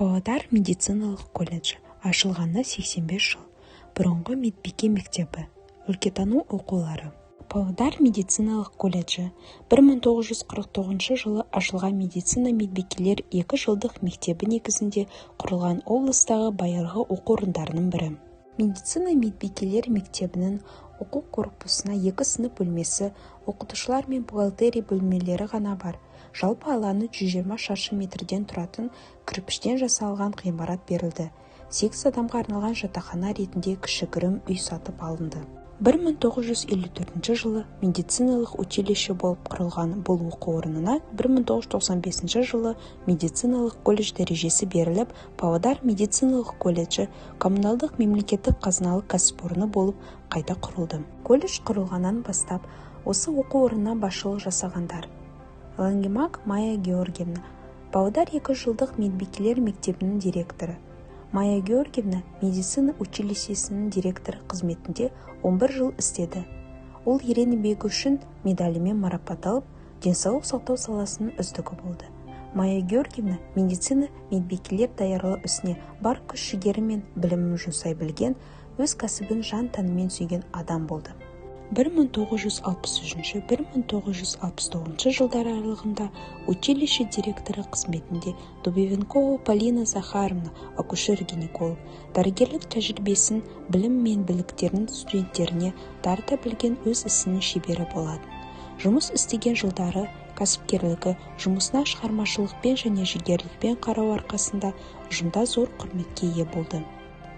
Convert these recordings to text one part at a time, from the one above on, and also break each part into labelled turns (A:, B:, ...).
A: Павлодар медициналық колледжі ашылғанда 85 жыл. Бұрынғы медбике мектебі, өлкетану оқулары. Павлодар медициналық колледжі 1949 жылы ашылған медицина медбикелер 2 жылдық мектебі негізінде құрылған облыстағы байырғы оқу орындарының бірі. Медицина медбикелер мектебінің оқу корпусына 2 сынып бөлмесі, оқытушылар мен бухгалтерия бөлмелері ғана бар. Жалпы алаңы 120 шаршы метрден тұратын кірпіштен жасалған ғимарат берілді. 8 адамға арналған жатақхана ретінде кішігірім үй сатып алынды. 1954 жылы медициналық училище болып құрылған бұл оқу орнына 1995 жылы медициналық колледж дәрежесі беріліп, Павлодар медициналық колледжі коммуналдық мемлекеттік қазыналық кәсіпорны болып қайта құрылды. Колледж құрылғаннан бастап осы оқу орнына басшылық жасағандар: Лангемак Майя Георгиевна, Павлодар 2 жылдық медбикелер мектебінің директоры; Майя Георгиевна медицина училищесінің директоры қызметінде 11 жыл істеді. Ол ерен еңбегі үшін медалімен марапатталып, денсаулық сақтау саласының үздігі болды. Майя Георгиевна медицина медбикелер даярлау ісіне бар күш-жігері мен білімін жұмсай білген, өз кәсібін жан-тәнімен сүйген адам болды. 1963-1969 жылдары аралығында училище директоры қызметінде Дубовенкова Полина Захаровна, акушер-гинеколог, дәрігерлік тәжірибесін, білім мен біліктерін студенттеріне тарта білген, өз ісінің шебері болады. Жұмыс істеген жылдары кәсіпкерлігі, жұмысына шығармашылықпен және жігерлікпен қарау арқасында ұжымда зор құрметке ие болды.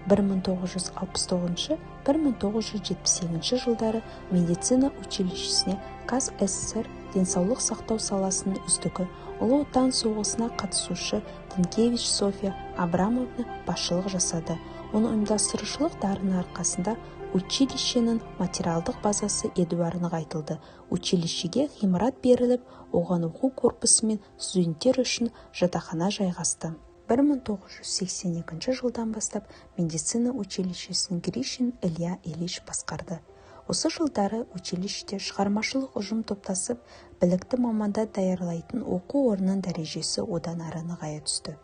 A: 1969-1978 жылдары медицина училищесіне КССР денсаулық сақтау саласының үздігі, Ұлы Отан соғысына қатысушы Тінкевич София Абрамовна басшылық жасады. Оның ұйымдастырушылық дарыны арқасында училищенің материалдық базасы едәуір нығайтылды. Училищеге ғимарат беріліп, оған оқу корпусы мен студенттер үшін жатақхана жайғасты. 1982 жылдан бастап медицина училищесін Гришин Илья Ильич басқарды. Осы жылдары училищеде шығармашылық ұжым топтасып, білікті мамандар даярлайтын оқу орнының дәрежесі одан ары нығая түсті.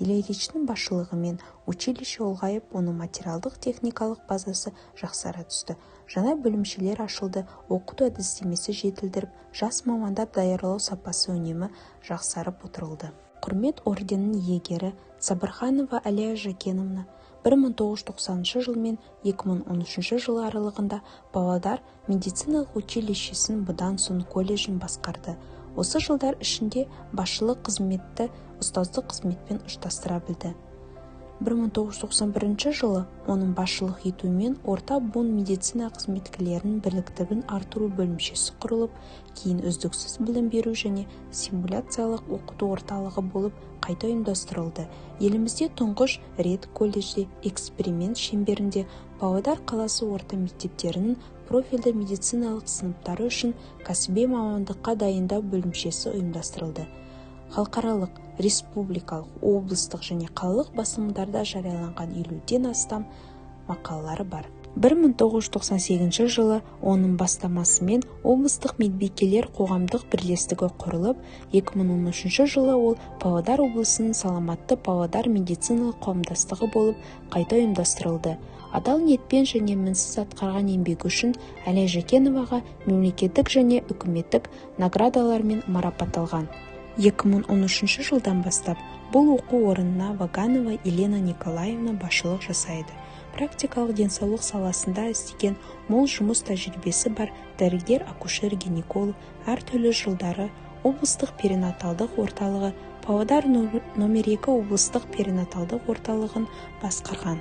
A: Илья Ильичтің басшылығымен училище ұлғайып, оның материалдық-техникалық базасы жақсара түсті. Жаңа бөлімшелер ашылды, оқыту әдістемесі жетілдіріп, жас мамандар даярлау сапасы үнемі жақсарып отырылды. Құрмет орденінің иегері Сабырханова Әлия Жакеновна 1990 жыл мен 2013 жыл аралығында Павлодар медициналық училищесін, бұдан соң колледжін басқарды. Осы жылдар ішінде басшылық қызметті ұстаздық қызметпен ұштастыра білді. 1991 жылы оның басшылық етуімен орта буын медицина қызметкерлерінің біліктілігін артыру бөлімшесі құрылып, кейін үздіксіз білім беру және симуляциялық оқыту орталығы болып қайта ұйымдастырылды. Елімізде тұңғыш рет колледжде эксперимент шеңберінде Павлодар қаласы орта мектептерінің профильді медициналық сыныптары үшін кәсіби мамандыққа дайындау бөлімшесі ұйымдастырылды. Халықаралық, республикалық, облыстық және қалалық басылымдарда жарияланған 50-ден астам мақалалары бар. 1998 жылы оның бастамасымен облыстық медбикелер қоғамдық бірлестігі құрылып, 2013 жылы ол Павлодар облысының саламатты Павлодар медициналық қауымдастығы болып қайта ұйымдастырылды. Адал ниетпен және мінсіз атқарған еңбегі үшін Әлия Жакеноваға мемлекеттік және үкіметтік наградалармен марапатталған. 2013 жылдан бастап бұл оқу орнына Ваганова Елена Николаевна басшылық жасайды. Практикалық денсаулық саласында істеген мол жұмыс тәжірибесі бар дәрігер, акушер-гинеколог, әртүрлі жылдары облыстық перинаталдық орталығы, Павлодар номер 2 облыстық перинаталдық орталығын басқарған.